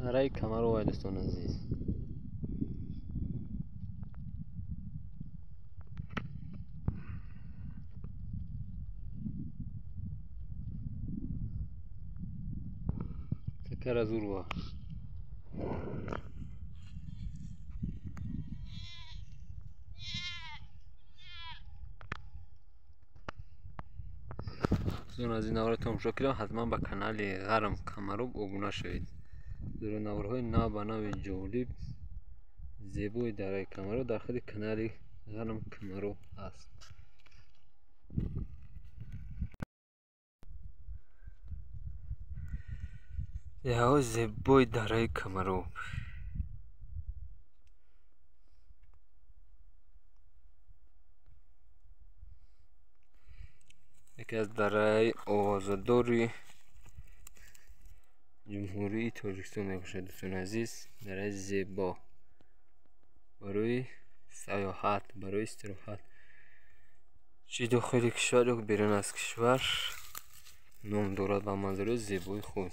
برای کمر و دوستان عزیز، تکر از او دوستان از این نوارتون مشکل حتما به کانال غرم کمروب ابونه شوید. زیرا نوارهای نو به نو جالب زیبای درای کمرو داخل کانال غرم کمروب است. یا زیبای درای کمروب یکی از درای آوازداری جمهوری تاجیکستان میباشد. دوستان عزیز، درای زیبا برای سیاحت، برای استراحت، چه داخل کشور یا بیرون از کشور نام دارد و منظره زیبای خود.